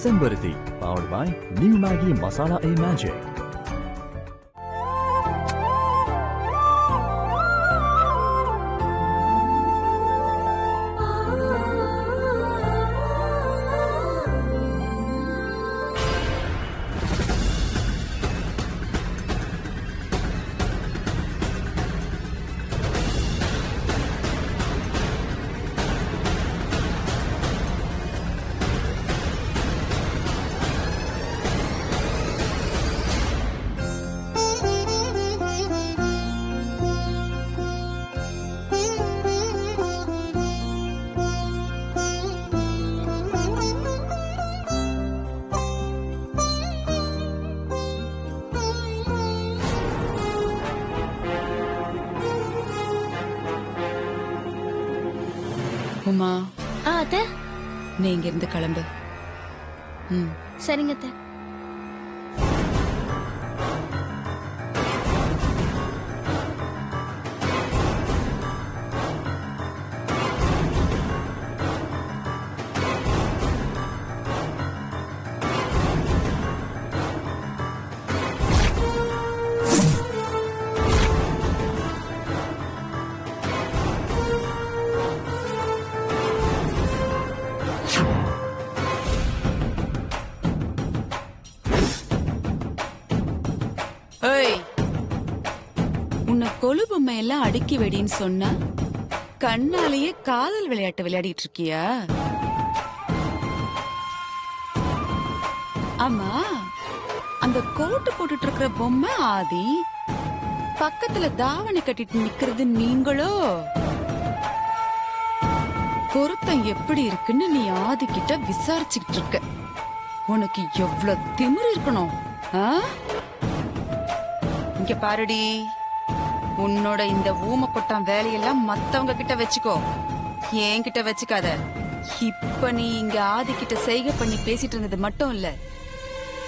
Sembarati, powered by New Maggi Masala A Magic. Uma, அத்தை. நீ இங்க இருந்து கிளம்பு. சரிங்க அத்தை. உன்னை கொலு பொம்மை எல்லாம் அடுக்கி வெடின்னு சொன்னா கண்ணாலேயே காதல் விளையாட்டு விளையாடிட்டு இருக்கியா? ஆமா, அந்த கோட்டு போட்டுட்டு இருக்கிற பொம்மை ஆதி, பக்கத்துல தாவணி கட்டிட்டு நிக்கிறது நீங்களோ? பொருத்தம் எப்படி இருக்குன்னு நீ ஆதி கிட்ட விசாரிச்சுக்கிட்டு இருக்க. உனக்கு எவ்வளவு திமிரு இருக்கணும்? இங்க பாருடி, உன்னோட இந்த ஊம கொட்டான் வேலையெல்லாம் மத்தவங்க கிட்ட வச்சுக்கோ, என்கிட்ட வச்சுக்காத. இப்ப நீ இங்க ஆதி கிட்ட செய்கை பண்ணி பேசிட்டு இருந்தது மட்டும் இல்ல,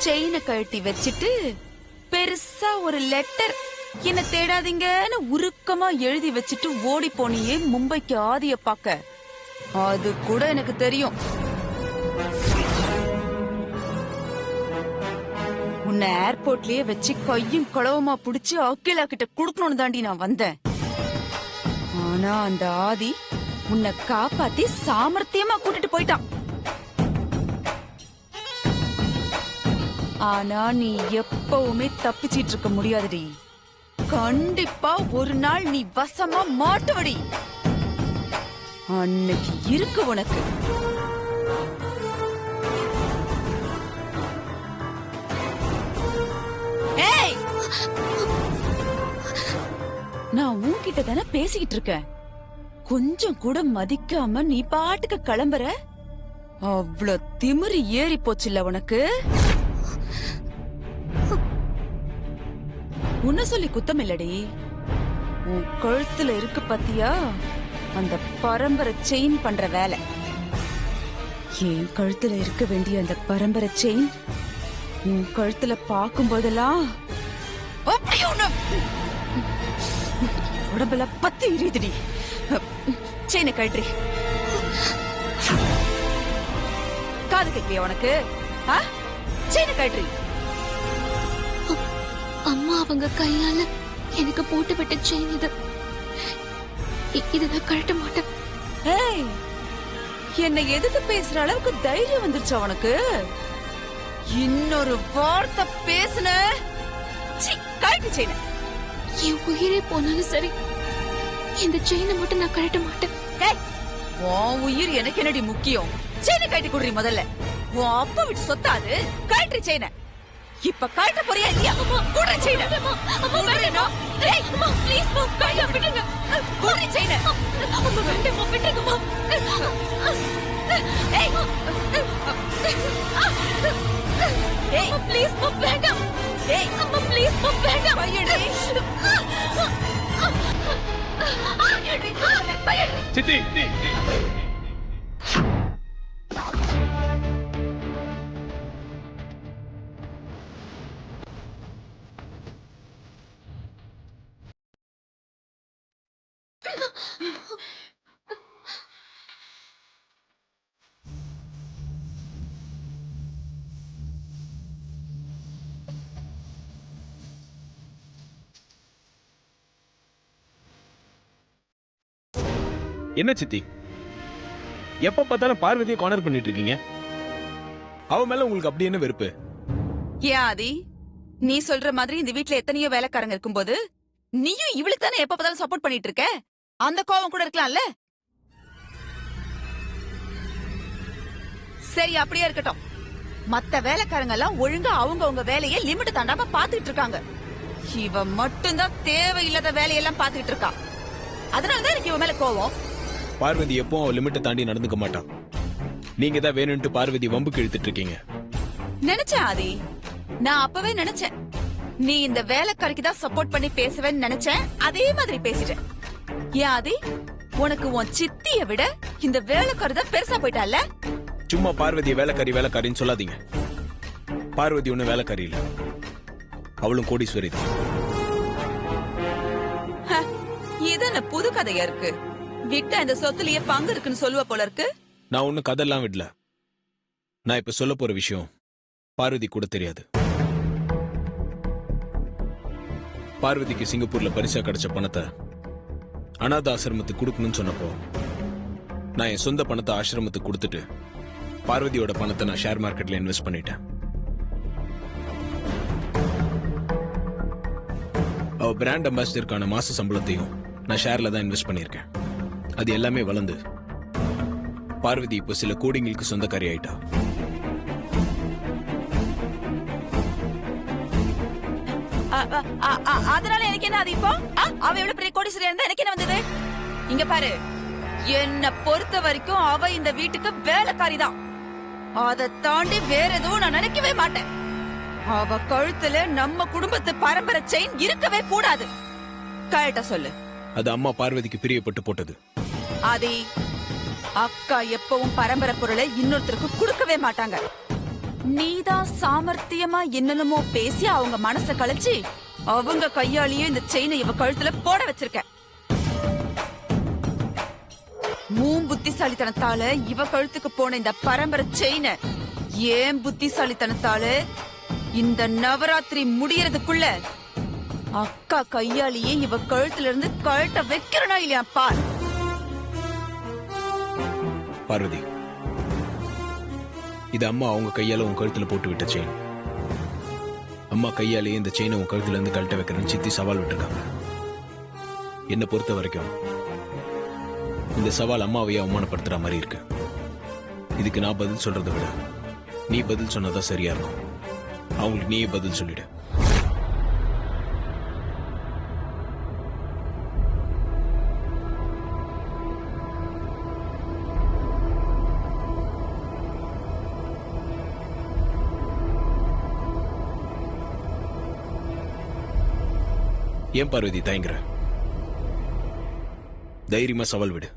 செயினை கழட்டி வச்சிட்டு பெருசா ஒரு லெட்டர் என்ன தேடாதீங்கன்னு உருக்கமா எழுதி வச்சிட்டு ஓடி போனியே மும்பைக்கு ஆதிய பாக்க. அது கூட எனக்கு தெரியும். உன்னை ஏர்போர்ட்லயே வச்சு கையும் களவுமா புடிச்சு அகிலா கிட்ட குடுக்கணும்னு தாண்டி நான் வந்தேன். ஆனா அந்த ஆதி உன்னை காப்பாத்தி சாமர்த்தியமா கூட்டிட்டு போயிட்டான். ஆனா நீ எப்பவுமே தப்பிச்சிட்டு இருக்க முடியாதுடி. கண்டிப்பா ஒரு நாள் நீ வசமா மாட்டுவடி. அன்னைக்கு இருக்கு உனக்கு. நான் உன்கிட்ட தானே பேசிக்கிட்டு இருக்கேன். கொஞ்சம் கூட மதிக்காம நீ பாட்டுக்கு கிளம்புற. அவ்வளவு திமிரு ஏறி போச்சுல்ல உனக்கு. உன்ன சொல்லி குத்தம் இல்லடி, உன் கழுத்துல இருக்கு பத்தியா அந்த பரம்பரை செயின் பண்ற வேலை. என் கழுத்துல இருக்க வேண்டிய அந்த பரம்பரை செயின் உன் கழுத்துல பாக்கும் போதெல்லாம் அப்படியே உடம்புல பத்தி எரியுதுடி. செயினை கழற்றி. காது கேட்கலையா உனக்கு? செயினை கழற்றி. அம்மா அவங்க கையால எனக்கு போட்டு விட்ட செயின் இது. நான் கழட்ட மாட்டேன். என்னை எதிர்த்து பேசுற அளவுக்கு தைரியம் வந்துருச்சா உனக்கு? இன்னொரு வார்த்தை பேசுன கழட்டி செயினை. என் உயிரே போனாலும் சரி, இந்த செயினை மட்டும் நான் கழட்ட மாட்டேன். உன் உயிர் எனக்கு என்னடி முக்கியம்? செயினை கழட்டி குடுறி முதல்ல. உன் அப்பா விட்டு சொத்தாது. கழட்டி செயினை. இப்ப கழட்ட போறியா இல்லையா? குடுறி செயினை. குடுறி செயினை. Please, வேண்டாம். அம்மா ப்ளீஸ் வேண்டாம். சித்தி என்ன சித்தி, எப்ப பார்த்தாலும் பார்வதியை கார்னர் பண்ணிட்டு இருக்கீங்க? அவ மேல உங்களுக்கு அப்படி என்ன வெறுப்பு? ஏன் ஆதி, நீ சொல்ற மாதிரி இந்த வீட்ல எத்தனையோ வேலைக்காரங்க இருக்கும்போது நீயும் இவளுக்கு தானே எப்ப பார்த்தாலும் சப்போர்ட் பண்ணிட்டு இருக்க. அந்த கோவம் கூட இருக்கலாம்ல. சரி, அப்படியே இருக்கட்டும். மத்த வேலைக்காரங்க எல்லாம் ஒழுங்கா அவங்க வேலையை லிமிட் தாண்டாம பாத்துட்டு இருக்காங்க. இவ மட்டும்தான் தேவையில்லாத வேலையெல்லாம் பாத்துட்டு இருக்கா. அதனாலதான் எனக்கு இவ மேல கோவம். பார்வதி எப்பவும் அவ லிமிட்டை தாண்டி நடந்துக்க மாட்டான். நீங்க தான் வேணும்ட்டு பார்வதி வம்புக்கு இழுத்துட்டு இருக்கீங்க. நினைச்சேன் ஆதி, நான் அப்பவே நினைச்சேன் நீ இந்த வேலைக்காரிக்கு தான் சப்போர்ட் பண்ணி பேசுவேன்னு நினைச்சேன். அதே மாதிரி பேசிட்டேன். ஏன் ஆதி, உனக்கு உன் சித்திய விட இந்த வேலைக்காரி தான் பெருசா போயிட்டால. சும்மா பார்வதியை வேலைக்காரின்னு சொல்லாதீங்க. பார்வதி ஒன்னும் வேலைக்காரி இல்ல, அவளும் கோடீஸ்வரி தான். இது என்ன புது கதையா இருக்கு? விட்டா இந்த சொத்துலயே பங்கு இருக்குன்னு சொல்லுவ போல இருக்கு. நான் ஒன்னும் கதெல்லாம் விடல. நான் இப்ப சொல்ல போற விஷயம் பார்வதி கூட தெரியாது. பார்வதிக்கு சிங்கப்பூர்ல பரிசா கிடைச்ச பணத்தை அனாத ஆசிரமத்துக்கு கொடுக்கணும்னு சொன்னப்போ நான் என் சொந்த பணத்தை ஆசிரமத்துக்கு கொடுத்துட்டு பார்வதியோட பணத்தை நான் ஷேர் மார்க்கெட்ல இன்வெஸ்ட் பண்ணிட்டேன். அவ பிராண்ட் அம்பாசிடருக்கான மாச சம்பளத்தையும் நான் ஷேர்ல தான் இன்வெஸ்ட் பண்ணிருக்கேன். அது எல்லாமே வளர்ந்து பார்வதி இப்போ சில கோடிங்களுக்கு சொந்தக்காரி ஆயிட்டா. அதனால எனக்கு என்ன அது இப்போ? அவ எவ்வளவு பெரிய கோடீஸ்வரியா இருந்தா எனக்கு என்ன வந்தது? இங்க பாரு, என்ன பொறுத்த வரைக்கும் அவ இந்த வீட்டுக்கு வேலைக்காரி தான். அதை தாண்டி வேற எதுவும் நான் நினைக்கவே மாட்டேன். அவ கழுத்துல நம்ம குடும்பத்து பரம்பரை செயின் இருக்கவே கூடாது. கரெக்டா சொல்லு. அது அம்மா பார்வதிக்கு பிரியப்பட்டு போட்டது. ஆதி, அக்கா எப்பவும் பரம்பரை பொருளை இன்னொருத்தருக்கு கொடுக்கவே மாட்டாங்க. நீதான் சாமர்த்தியமா என்னென்னமோ பேசி அவங்க மனச கழிச்சு அவங்க கையாலேயே இந்த செயினை இவ கழுத்துல போட வச்சிருக்க. புத்திசாலித்தனத்தால இவ கழுத்துக்கு போன இந்த பரம்பரை செயினை ஏன் புத்திசாலித்தனத்தால இந்த நவராத்திரி முடியறதுக்குள்ள அக்கா கையாலேயே இவ கழுத்துல இருந்து கழட்ட வைக்கிறனா இல்லையா பார். பார்வதி, இது அம்மா அவங்க கையால உன் கழுத்துல போட்டு விட்ட செயின். அம்மா கையாலேயே இந்த செயினை உன் கழுத்துல இருந்து கழட்ட வைக்கிறேன்னு சித்தி சவால் விட்டுருக்காங்க. என்னை பொறுத்த வரைக்கும் இந்த சவால் அம்மாவையே அவமானப்படுத்துற மாதிரி இருக்கு. இதுக்கு நான் பதில் சொல்றதை விட நீ பதில் சொன்னதான் சரியா இருக்கும். அவங்களுக்கு நீயே பதில் சொல்லிடு. ஏன் பார்வதி தயங்குற? தைரியமா சவால் விடு.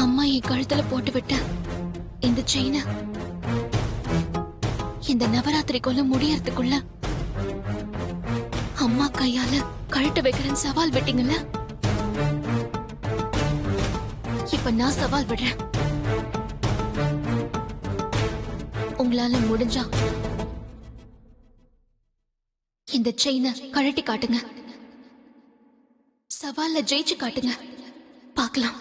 அம்மா என் கழுத்துல போட்டு விட்ட இந்த செயினை இந்த நவராத்திரிக்குள்ள முடியறதுக்குள்ள அம்மா கையால கழட்ட வைக்கிறேன்னு சவால் விட்டீங்கல்ல. இப்ப நான் சவால் விடுறேன். உங்களால முடிஞ்சா இந்த செயினை கழட்டி காட்டுங்க. சவால்ல ஜெயிச்சு காட்டுங்க, பார்க்கலாம்.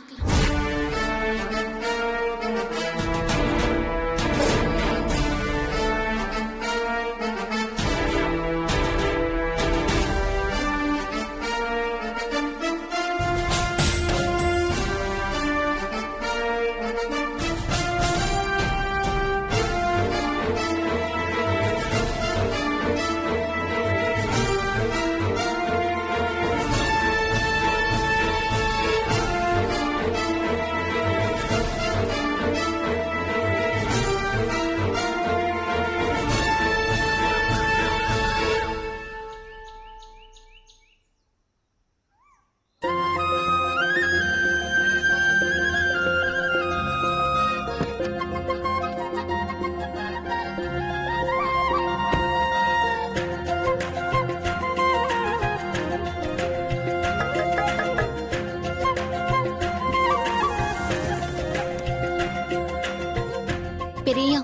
பெரியா,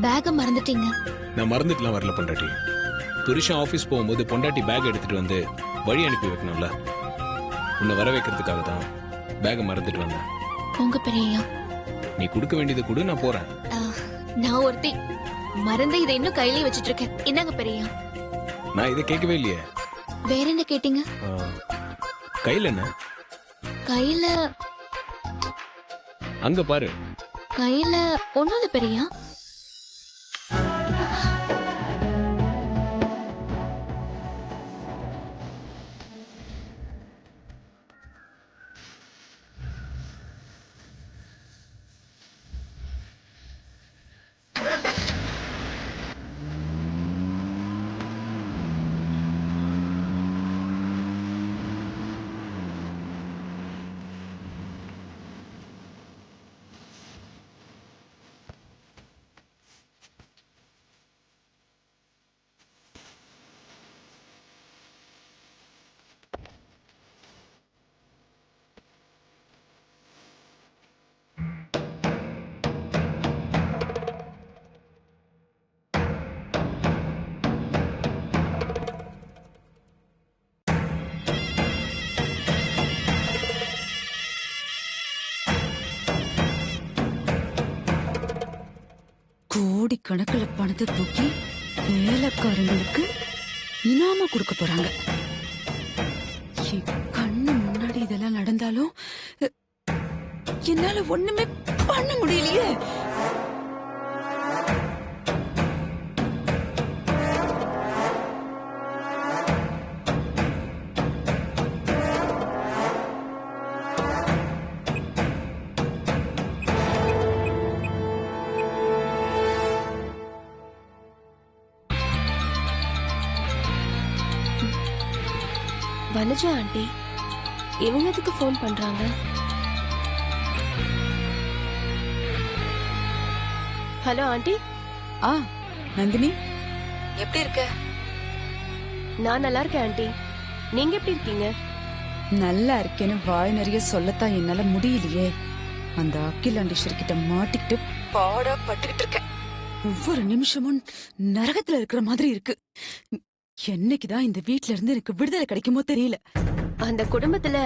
பேக மறந்துட்டீங்க. நான் மறந்துட்டுலாம் வரல பண்றாட்டி. புருஷன் ஆபீஸ் போகும்போது பொண்டாட்டி பேக் எடுத்துட்டு வந்து வழி அனுப்பி வைக்கணும்ல. உன்னை வர வைக்கிறதுக்காக தான் பேக்கை மறந்துட்டு வந்தேன். உங்க பெரியய்யா, நீ கொடுக்க வேண்டியது கொடு, நான் போறேன். நான் ஒருத்தி மறந்து இதை இன்னும் கையிலே வச்சிட்டு இருக்கேன். என்னங்க பெரியய்யா? நான் இதை கேட்கவே இல்லையே. வேற என்ன கேட்டீங்க? கையில என்ன? கையில அங்க பாரு. கையில ஒண்ணும் இல்ல பெரியய்யா. கோடி கணக்குல பணத்தை தூக்கி வேலைக்காரங்களுக்கு இனாம கொடுக்க போறாங்க. என் கண்ணு முன்னாடி இதெல்லாம் நடந்தாலும் என்னால ஒண்ணுமே பண்ண முடியலையே. வனஜா ஆண்டி, இவங்க எதுக்கு ஃபோன் பண்றாங்க? Hello aunty. நந்தினி, எப்படி இருக்க? நான் நல்லா இருக்கேன் ஆண்டி. நீங்க எப்படி இருக்கீங்க? நல்லா இருக்கேன்னு வாய் நிறைய சொல்லத்தான் என்னால முடியலையே. அந்த அகிலாண்டேஸ்வரி கிட்ட மாட்டிக்கிட்டு பாடா பட்டுக்கிட்டு இருக்கேன். ஒவ்வொரு நிமிஷமும் நரகத்துல இருக்கிற மாதிரி இருக்கு. என்னைக்குதான் இந்த வீட்ல இருந்து எனக்கு விடுதலை கிடைக்குமோ தெரியல. அந்த குடும்பத்துல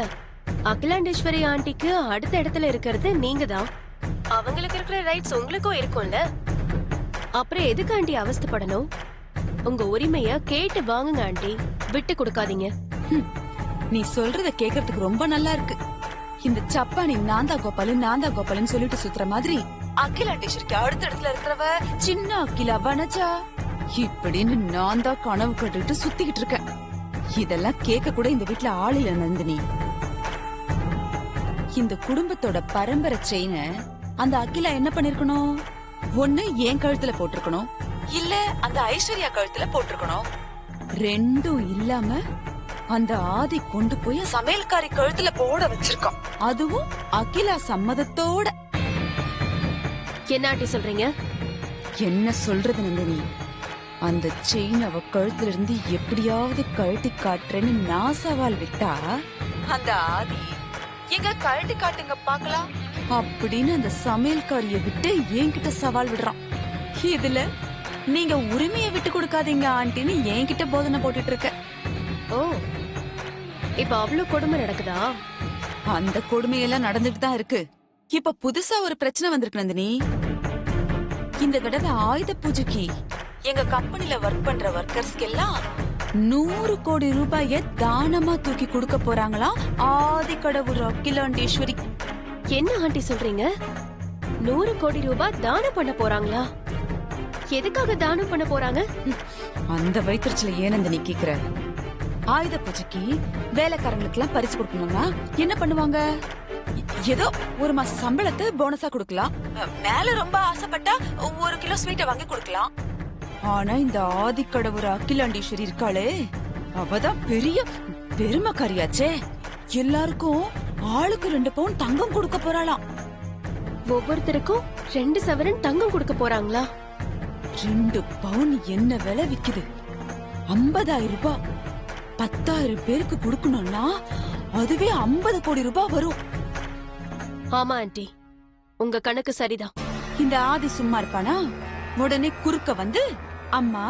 அகிலாண்டேஸ்வரி ஆண்டிக்கு அடுத்த இடத்துல இருக்கிறது நீங்க தான். அவங்களுக்கு இருக்கிற ரைட்ஸ் உங்களுக்கும் இருக்கும்ல. அப்புறம் எதுக்கு ஆண்டி அவஸ்தைப்படணும்? உங்க உரிமைய கேட்டு வாங்குங்க ஆண்டி, விட்டு கொடுக்காதீங்க. நீ சொல்றத கேக்குறதுக்கு ரொம்ப நல்லா இருக்கு. இந்த சப்பானி நான்தா கோபாலன்னு சொல்லிட்டு சுத்துற மாதிரி அகிலாண்டேஸ்வரிக்கு அடுத்த இடத்துல இருக்கிறவ சின்ன அகிலா வனஜா இப்படின்னு நான் தான் கனவு கட்டுட்டு சுத்திக்கிட்டு இருக்கேன். இதெல்லாம் கேட்க கூட இந்த வீட்டுல ஆள் இல்ல நந்தினி. இந்த குடும்பத்தோட பரம்பரை செயின அந்த அகிலா என்ன பண்ணிருக்கணும்? ஒண்ணு என் கழுத்துல போட்டிருக்கணும், இல்ல அந்த ஐஸ்வர்யா கழுத்துல போட்டிருக்கணும். ரெண்டும் இல்லாம அந்த ஆதி கொண்டு போய் சமையல்காரி கழுத்துல போட வச்சிருக்கான். அதுவும் அகிலா சம்மதத்தோட. என்ன ஆண்டி சொல்றீங்க? என்ன சொல்றது நந்தினி? அந்த செயின் அவ கழுத்துல இருந்து எப்படியாவது கழட்டி காட்டுறேன்னு நான் சவால் விட்டா, அந்த ஆதி எங்க கழட்டி காட்டுங்க பாக்கலாம் அப்படின்னு அந்த சமையல்காரிய விட்டு என்கிட்ட சவால் விடுறான். இதுல நீங்க உரிமையை விட்டு கொடுக்காதீங்க ஆண்டின்னு என்கிட்ட போதனை போட்டுட்டு இருக்க. ஓ, இப்ப அவ்வளவு கொடுமை நடக்குதா? அந்த கொடுமையெல்லாம் நடந்துட்டு தான் இருக்கு. இப்ப புதுசா ஒரு பிரச்சனை வந்திருக்கு நந்தினி. இந்த தடவை ஆயுத பூஜைக்கு எங்க கம்பெனில ஒர்க் பண்ற ஒர்க்கர்ஸ்க்கு எல்லாம் 100 கோடி ரூபாய தானமா தூக்கி கொடுக்க போறாங்களாம் ஆதி கடவுள் அகிலாண்டேஸ்வரி. என்ன ஆண்டி சொல்றீங்க? 100 கோடி ரூபாய் தானம் பண்ண போறாங்களா? எதுக்காக தானம் பண்ண போறாங்க? அந்த வயிற்றுல ஏனந்த நீ கேக்குற? ஆயுத பூஜைக்கு வேலைக்காரங்களுக்கு எல்லாம் பரிசு கொடுக்கணும்னா என்ன பண்ணுவாங்க? ஏதோ ஒரு மாச சம்பளத்தை போனஸா கொடுக்கலாம், மேல ரொம்ப ஆசைப்பட்டா 1 கிலோ ஸ்வீட்டை வாங்கி கொடுக்கலாம். ஆனா இந்த ஆதிக்கடவுர் அகிலாண்டேஸ்வரி இருக்காளே, அவதான் பெரிய பெருமைக்காரியாச்சே. எல்லாருக்கும் ஆளுக்கு 2 பவுன் தங்கம் கொடுக்க போறாளாம். ஒவ்வொருத்தருக்கும் 2 சவரன் தங்கம் கொடுக்க போறாங்களா? 2 பவுன் என்ன விலை விக்குது? 50,000 ரூபாய். 10,000 பேருக்கு கொடுக்கணும்னா அதுவே 50 கோடி ரூபாய் வரும். ஆமா ஆண்டி, உங்க கணக்கு சரிதான். இந்த ஆதி சும்மா இருப்பானா? உடனே குறுக்க வந்து, அம்மா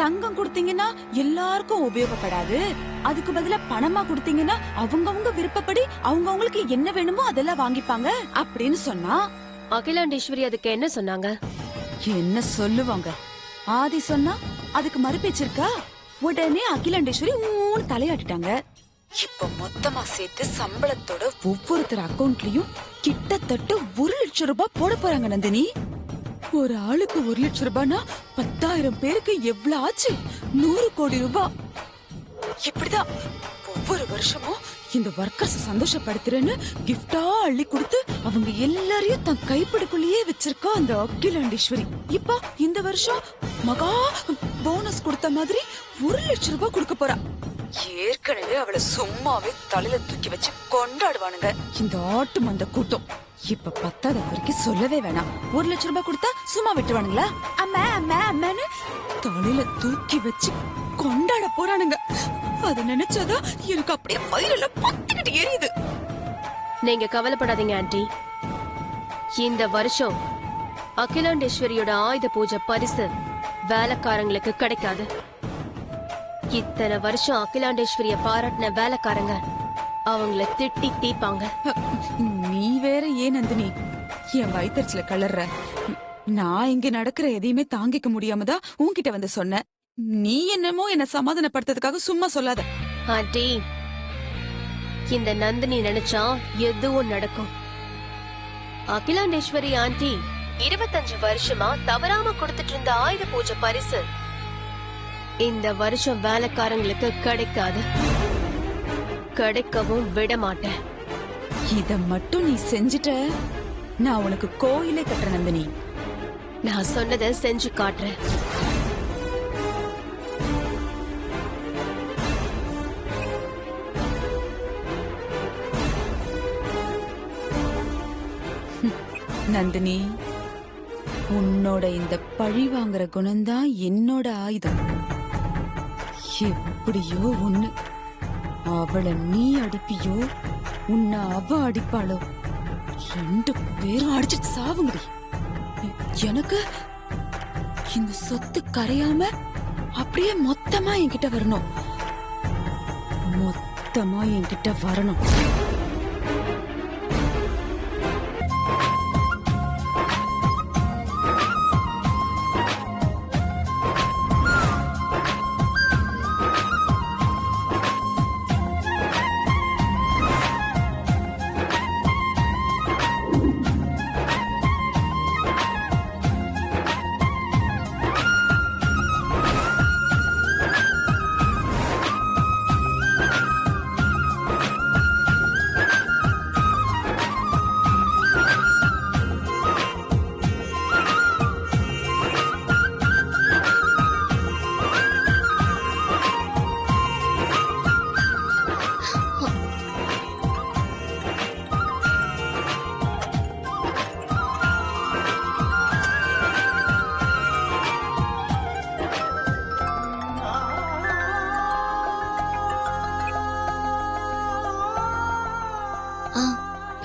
தங்கம் கொடுத்தீங்கன்னா எல்லாருக்கும் உபயோகப்படாது, அதுக்கு பதிலா பணமா கொடுத்தீங்கன்னா அவங்கவங்க விருப்பப்படி அவங்கவங்களுக்கு என்ன வேணுமோ அதெல்லாம் வாங்கிப்பாங்க அப்படின்னு சொன்னா. அகிலாண்டேஸ்வரி அதுக்கு என்ன சொன்னாங்க? என்ன சொல்லுவாங்க? ஆதி சொன்னா அதுக்கு மறுபேச்சிருக்கா? உடனே அகிலாண்டேஸ்வரி ஊன்னு தலையாட்டிட்டாங்க. இப்ப மொத்தமா சேர்த்து சம்பளத்தோட ஒவ்வொருத்தர் அக்கவுண்ட்லயும் கிட்டத்தட்ட 1 லட்சம் ரூபாய் போட போறாங்க நந்தினி. ஒரு ஆளுக்கு 1 லட்சம் ரூபாய்னா 10,000 பேருக்கு எவ்வளவு ஆச்சு? 100 கோடி ரூபாய். இப்படிதான் ஒவ்வொரு வருஷமும் இந்த வர்க்கர்ஸ் சந்தோஷப்படுத்துறேன்னு கிஃப்டா அள்ளி கொடுத்து அவங்க எல்லாரையும் தன் கைப்பிடிக்குள்ளேயே வச்சிருக்கா அந்த அகிலாண்டேஸ்வரி. இப்ப இந்த வருஷம் மகா போனஸ் கொடுத்த மாதிரி 1 லட்சம் ரூபாய் கொடுக்க போறா. ஏற்கனவே அவளை சும்மாவே தலையில தூக்கி வச்சு கொண்டாடுவானுங்க இந்த ஆட்டு மந்த கூட்டம். இப்ப 10வது வரைக்கும் சொல்லவே வேணாம். 1 லட்சம் ரூபாய் கொடுத்தா சும்மா விட்டுவானுங்களா? அம்மா அம்மா அம்மான்னு தலையில தூக்கி வச்சு கொண்டாட போறானுங்க. அத நினைச்சாதான் எனக்கு அப்படியே வயிறுல பத்திக்கிட்டு எரியுது. நீங்க கவலைப்படாதீங்க ஆண்டி. இந்த வருஷம் அகிலாண்டேஸ்வரியோட ஆயுத பூஜை பரிசு வேலைக்காரங்களுக்கு கிடைக்காது. இத்தனை வருஷம் அகிலாண்டேஸ்வரிய பாராட்டின வேலைக்காரங்க அவங்கள திட்டி தீப்பாங்க. நீ வேற ஏன் நந்தினி என் வயிற்றுல கலர்ற? நான் இங்க நடக்கிற எதையுமே தாங்கிக்க முடியாம தான் உன்கிட்ட வந்து சொன்னேன். நீ என்னமோ என்ன சமாதானப்படுத்துறதுக்காக சும்மா சொல்லாத. ஆண்டி, இந்த நந்தினி நினைச்சா எதுவும் நடக்கும். அகிலாண்டேஸ்வரி ஆண்டி 25 வருஷமா தவறாம கொடுத்துட்டு இருந்த ஆயுத பூஜை பரிசு இந்த வருஷம் வேலைக்காரங்களுக்கு கிடைக்காது. கிடைக்கவும் விட மாட்டேன். இத மட்டும் நீ செஞ்சிட்ட நான் உனக்கு கோயிலே கட்டுறேன் நந்தினி. நான் சொன்னதை செஞ்சு காட்டுறேன். நந்தினி, உன்னோட இந்த பழி வாங்குற குணம்தான் என்னோட ஆயுதம். எப்படியோ ஒண்ணு, அவளை நீ அடிப்பியோ உன்னை அவ அடிப்பாளோ, 2 பேரும் அடிச்சிட்டு சாவுங்கடி. எனக்கு இந்த சொத்து கரையாம அப்படியே மொத்தமா என்கிட்ட வரணும். மொத்தமா என்கிட்ட வரணும்.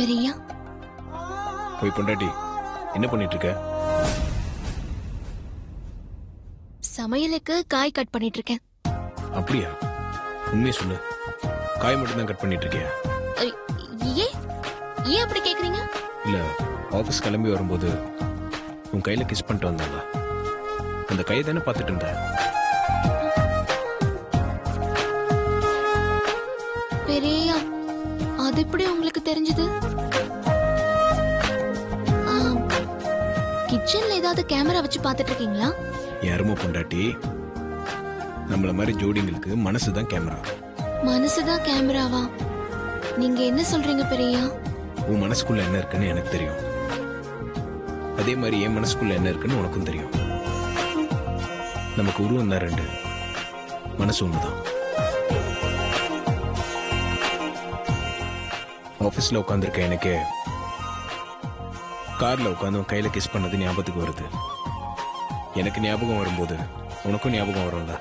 பெரியா, போய் பொண்டாட்டி என்ன பண்ணிட்டு இருக்க? சமையலுக்கு காய் கட் பண்ணிட்டு இருக்கேன். அப்படியா? உண்மையை சொல்லு, காய் மட்டும் தான் கட் பண்ணிட்டு இருக்கியா? ஏன் ஏன் அப்படி கேக்குறீங்க? இல்ல, ஆபீஸ் கிளம்பி வரும்போது உன் கையில கிஸ் பண்ணிட்டு வந்தாங்க. அந்த கையை தானே பார்த்துட்டு இருந்த? பெரியா, அது எப்படி உங்களுக்கு தெரிஞ்சது? கிச்சன்ல ஏதாவது கேமரா வச்சு பாத்துட்டு இருக்கீங்களா? யாருமோ பொண்டாட்டி, நம்மள மாதிரி ஜோடிங்களுக்கு மனசுதான் கேமரா. மனசுதான் கேமராவா? நீங்க என்ன சொல்றீங்க பெரியா? உன் மனசுக்குள்ள என்ன இருக்குன்னு எனக்கு தெரியும். அதே மாதிரி என் மனசுக்குள்ள என்ன இருக்குன்னு உனக்கும் தெரியும். நமக்கு உருவம் தான் 2, மனசு ஒண்ணுதான். ஆபீஸ்ல உட்காந்துருக்க எனக்கு கார்ல உட்காந்து கையில கிஸ் பண்ணது ஞாபகத்துக்கு வருது. எனக்கு ஞாபகம் வரும்போது உனக்கும் ஞாபகம் வரும்ல.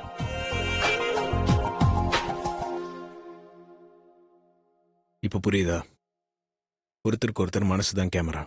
இப்ப புரியுதா? ஒருத்தருக்கு ஒருத்தர் மனசுதான் கேமரா.